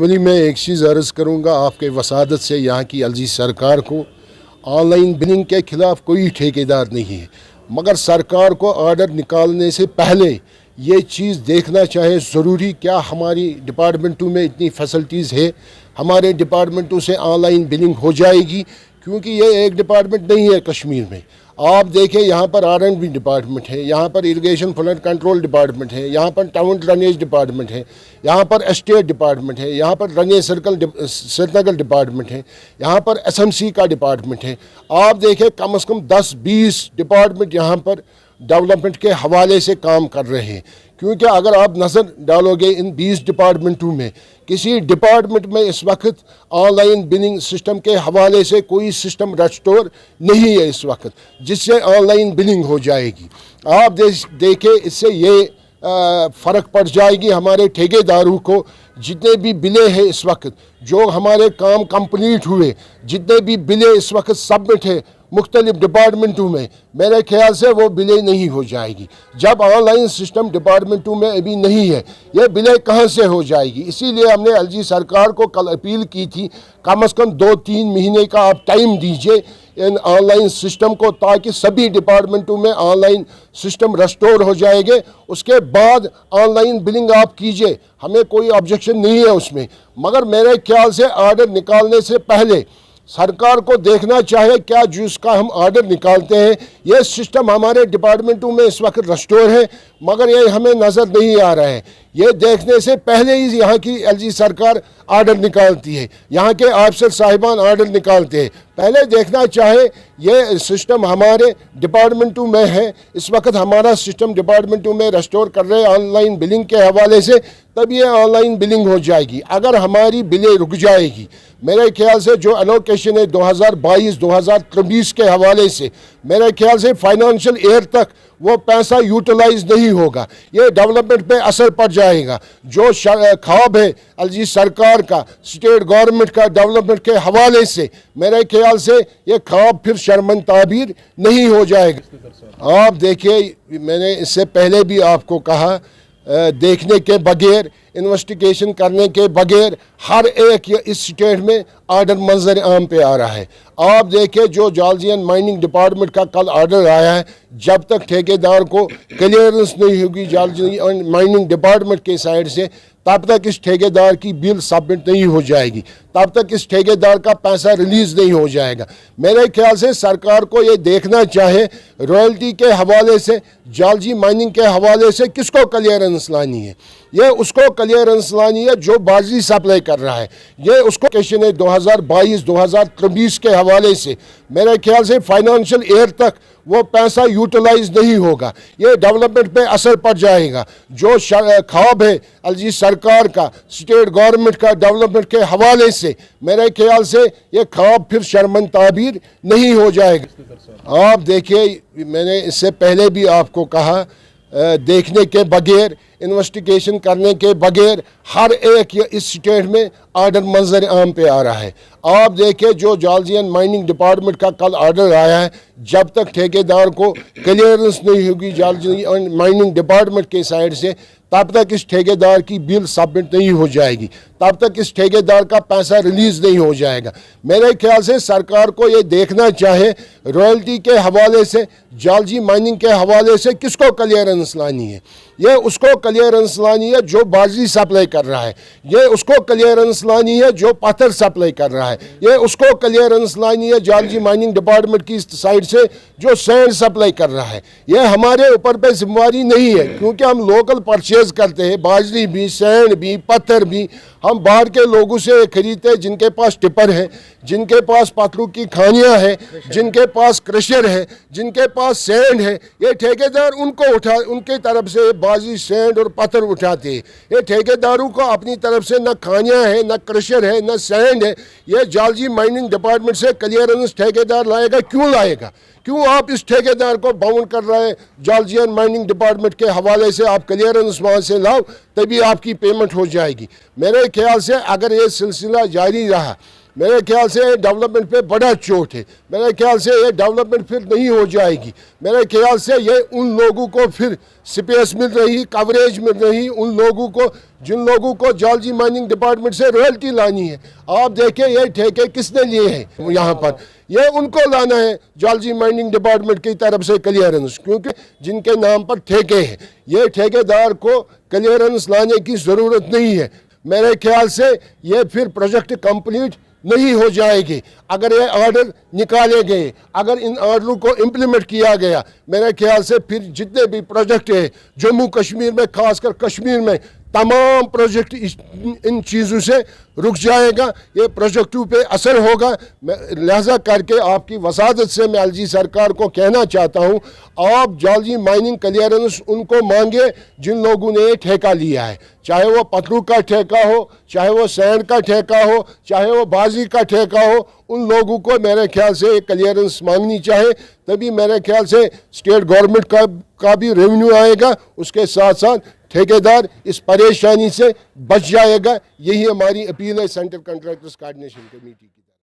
वली मैं एक चीज़ अर्ज़ करूँगा आपके वसादत से यहाँ की अलजीज़ सरकार को, ऑनलाइन बिलिंग के ख़िलाफ़ कोई ठेकेदार नहीं है, मगर सरकार को ऑर्डर निकालने से पहले ये चीज़ देखना चाहे ज़रूरी क्या हमारी डिपार्टमेंटों में इतनी फैसिलिटीज़ है, हमारे डिपार्टमेंटों से ऑनलाइन बिलिंग हो जाएगी, क्योंकि ये एक डिपार्टमेंट नहीं है कश्मीर में। आप देखें यहाँ पर R&B डिपार्टमेंट है, यहाँ पर इरिगेशन फ्लड कंट्रोल डिपार्टमेंट है, यहाँ पर टाउन ड्रेनेज डिपार्टमेंट है, यहाँ पर एस्टेट डिपार्टमेंट है, यहाँ पर रंगे सर्कल श्रीनगर डिपार्टमेंट है, यहाँ पर SMC का डिपार्टमेंट है। आप देखें कम से कम 10-20 डिपार्टमेंट यहाँ पर डेवलपमेंट के हवाले से काम कर रहे हैं, क्योंकि अगर आप नज़र डालोगे इन 20 डिपार्टमेंटों में, किसी डिपार्टमेंट में इस वक्त ऑनलाइन बिलिंग सिस्टम के हवाले से कोई सिस्टम रेस्टोर नहीं है इस वक्त जिससे ऑनलाइन बिलिंग हो जाएगी। आप देखें इससे ये फ़र्क पड़ जाएगी हमारे ठेकेदारों को। जितने भी बिले हैं इस वक्त, जो हमारे काम कंप्लीट हुए, जितने भी बिले इस वक्त सबमिट है मुख्तलिफ डिपार्टमेंटों में, मेरे ख्याल से वो बिले नहीं हो जाएगी। जब ऑनलाइन सिस्टम डिपार्टमेंटों में अभी नहीं है, ये बिले कहाँ से हो जाएगी। इसीलिए हमने एलजी सरकार को कल अपील की थी, कम से कम 2-3 महीने का आप टाइम दीजिए इन ऑनलाइन सिस्टम को, ताकि सभी डिपार्टमेंटों में ऑनलाइन सिस्टम रेस्टोर हो जाएंगे। उसके बाद ऑनलाइन बिलिंग आप कीजिए, हमें कोई ऑब्जेक्शन नहीं है उसमें, मगर मेरे ख्याल से ऑर्डर निकालने से पहले सरकार को देखना चाहिए क्या जिसका हम ऑर्डर निकालते हैं ये सिस्टम हमारे डिपार्टमेंटों में इस वक्त रेस्टोर है, मगर ये हमें नज़र नहीं आ रहा है। ये देखने से पहले ही यहाँ की एलजी सरकार ऑर्डर निकालती है, यहाँ के अफसर साहिबान ऑर्डर निकालते हैं। पहले देखना चाहे ये सिस्टम हमारे डिपार्टमेंटों में है, इस वक्त हमारा सिस्टम डिपार्टमेंटों में रेस्टोर कर रहे हैं ऑनलाइन बिलिंग के हवाले से, तब ये ऑनलाइन बिलिंग हो जाएगी। अगर हमारी बिलें रुक जाएगी, मेरे ख्याल से जो एलोकेशन है 2022-2023 के हवाले से, मेरे ख्याल से फाइनेंशियल ईयर तक वो पैसा यूटिलाइज नहीं होगा, ये डेवलपमेंट पे असर पड़ जाएगा। जो ख्वाब है एलजी सरकार का, स्टेट गवर्नमेंट का डेवलपमेंट के हवाले से, मेरे ख्याल से ये ख्वाब फिर शर्मन ताबीर नहीं हो जाएगा। आप देखिए, मैंने इससे पहले भी आपको कहा, देखने के बगैर, इन्वेस्टिगेशन करने के बगैर हर एक इस स्टेट में ऑर्डर मंजर आम पे आ रहा है। आप देखें जो जॉर्जियन माइनिंग डिपार्टमेंट का कल ऑर्डर आया है, जब तक ठेकेदार को क्लियरेंस नहीं होगी जॉर्जियन माइनिंग डिपार्टमेंट के साइड से, तब तक इस ठेकेदार की बिल सबमिट नहीं हो जाएगी, तब तक इस ठेकेदार का पैसा रिलीज़ नहीं हो जाएगा। मेरे ख्याल से सरकार को ये देखना चाहे रॉयल्टी के हवाले से, जॉर्जी माइनिंग के हवाले से किसको क्लियरेंस लानी है। ये उसको क्लियरेंस लानी है जो बाजी सप्लाई कर रहा है। ये उसको क्वेश्चन है 2022-2023 के हवाले से, मेरे ख्याल से फाइनेंशियल ईयर तक वो पैसा यूटिलाइज नहीं होगा, ये डेवलपमेंट पे असर पड़ जाएगा। जो ख्वाब है एलजी सरकार का, स्टेट गवर्नमेंट का डेवलपमेंट के हवाले से, मेरे ख्याल से ये ख्वाब फिर शर्मन ताबीर नहीं हो जाएगा। आप देखिए, मैंने इससे पहले भी आपको कहा, देखने के बगैर, इन्वेस्टिगेशन करने के बगैर हर एक इस स्टेट में ऑर्डर मंजर आम पे आ रहा है। आप देखें जो जॉर्जियन माइनिंग डिपार्टमेंट का कल ऑर्डर आया है, जब तक ठेकेदार को क्लियरेंस नहीं होगी जॉर्जियन माइनिंग डिपार्टमेंट के साइड से, तब तक इस ठेकेदार की बिल सबमिट नहीं हो जाएगी, तब तक इस ठेकेदार का पैसा रिलीज़ नहीं हो जाएगा। मेरे ख्याल से सरकार को ये देखना चाहे रॉयल्टी के हवाले से, जॉर्जी माइनिंग के हवाले से किसको क्लियरेंस लानी है। ये उसको क्लियरेंस लानी है जो बाजी सप्लाई कर रहा है, ये उसको क्लियरेंस लानी है जो पत्थर सप्लाई कर रहा है, ये उसको क्लियरेंस लानी है जॉर्जी माइनिंग डिपार्टमेंट की साइड से जो सैंड सप्लाई कर रहा है। ये हमारे ऊपर पे जिम्मेवारी नहीं है, क्योंकि हम लोकल परचेज करते हैं, बाजरी भी, सैंड भी, पत्थर भी हम बाहर के लोगों से खरीदते हैं, जिनके पास टिपर है, जिनके पास पत्थरों की खानियां हैं, जिनके पास क्रशर है, जिनके पास सैंड है। ये ठेकेदार उनके तरफ से बाजी सैंड और पत्थर उठाते हैं। ये ठेकेदारों को अपनी तरफ से न खानियां है, न क्रशर है, न सैंड है। ये जॉर्जी माइनिंग डिपार्टमेंट से क्लियरेंस ठेकेदार लाएगा, क्यों लाएगा? क्यों आप इस ठेकेदार को बाउंड कर रहे हैं? जॉर्जियन माइनिंग डिपार्टमेंट के हवाले से आप क्लियरेंस वहाँ से लाओ, तभी आपकी पेमेंट हो जाएगी। मेरे ख्याल से अगर ये सिलसिला जारी रहा, میرے خیال سے یہ ڈیولپمنٹ پہ بڑا چوٹ ہے. میرے خیال سے یہ ڈیولپمنٹ پھر نہیں ہو جائے گی. میرے خیال سے یہ ان لوگوں کو پھر سپیس مل رہی, کوریج مل رہی, ان لوگوں کو جن لوگوں کو جالجی مائننگ ڈپارٹمنٹ سے رویلٹی لانی ہے. آپ دیکھیں یہ ٹھیکے کس نے لیے ہیں یہاں پر, یہ ان کو لانا ہے جالجی مائننگ ڈپارٹمنٹ کی طرف سے کلیئرنس, کیونکہ جن کے نام پر ٹھیکے ہیں یہ ٹھیکے دار کو کلیئرنس لانے کی ضرورت نہیں ہے. میرے خیال سے یہ پھر پروجیکٹ کمپلیٹ نہیں ہو جائے گی اگر یہ آرڈر نکالے گئے, اگر ان آرڈروں کو امپلیمنٹ کیا گیا. میرے خیال سے پھر جتنے بھی پروجیکٹ ہیں جموں کشمیر میں, خاص کر کشمیر میں, تمام پروجیکٹ ان چیزوں سے رک جائے گا. یہ پروجیکٹوں پہ اثر ہوگا. لہذا کر کے آپ کی وسادت سے میں الجی سرکار کو کہنا چاہتا ہوں, آپ جالجی مائننگ کلیئرنس ان کو مانگے جن لوگوں نے یہ ٹھیکہ لیا ہے, چاہے وہ پتھروں کا ٹھیکہ ہو, چاہے وہ سینڈ کا ٹھیکہ ہو, چاہے وہ بازی کا ٹھیکہ ہو. ان لوگوں کو میرے خیال سے ایک کلیئرنس مانگنی چاہے, تبھی میرے خیال سے اسٹیٹ گورنمنٹ کا بھی ریونیو آئے گا. اس کے ساتھ ساتھ ٹھیکیدار اس پریشانی سے بچ جائے گا. یہی ہماری اپیل ہے سینٹرل کنٹریکٹرز کوآرڈینیشن کمیٹی کی.